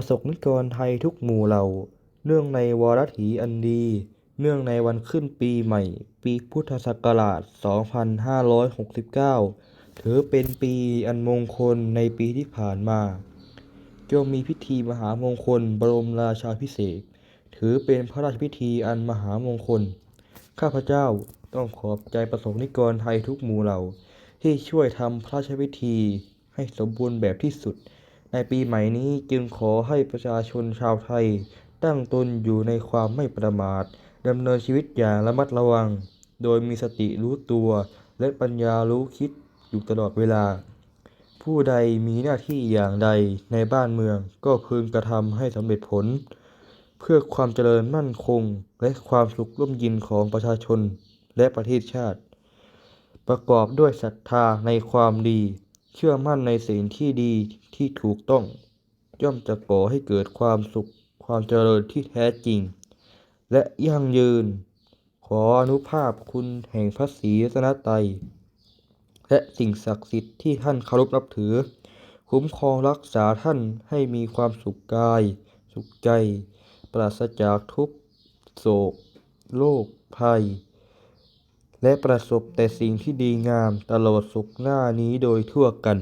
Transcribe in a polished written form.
ประสบนิกรไทยทุกหมู่เหล่าเนื่องในวาระถีอันดีเนื่องในวันขึ้นปีใหม่ปีพุทธศักราช 2569 ถือเป็นปีอันมงคลในปีที่ผ่านมาจงมีพิธีมหามงคลบรมราชาภิเษกถือเป็นพระราชพิธีอันมหามงคลข้าพเจ้าต้องขอบใจประสบนิกรไทยทุกหมู่เหล่าที่ช่วยทำพระราชพิธีให้สมบูรณ์แบบที่สุดในปีใหม่นี้จึงขอให้ประชาชนชาวไทยตั้งตนอยู่ในความไม่ประมาทดำเนินชีวิตอย่างระมัดระวังโดยมีสติรู้ตัวและปัญญารู้คิดอยู่ตลอดเวลาผู้ใดมีหน้าที่อย่างใดในบ้านเมืองก็พึงกระทำให้สำเร็จผลเพื่อความเจริญมั่นคงและความสุขร่มเย็นของประชาชนและประเทศชาติประกอบด้วยศรัทธาในความดีเชื่อมั่นในสิ่งที่ดีที่ถูกต้องย่อมจะก่อให้เกิดความสุขความเจริญที่แท้จริงและยั่งยืนขออนุภาพคุณแห่งพระศรีรัตนตรัยและสิ่งศักดิ์สิทธิ์ที่ท่านเคารพนับถือคุ้มครองรักษาท่านให้มีความสุขกายสุขใจปราศจากทุกข์โศกโรคภัยและประสบแต่สิ่งที่ดีงามตลอดสุขหน้านี้โดยทั่วกัน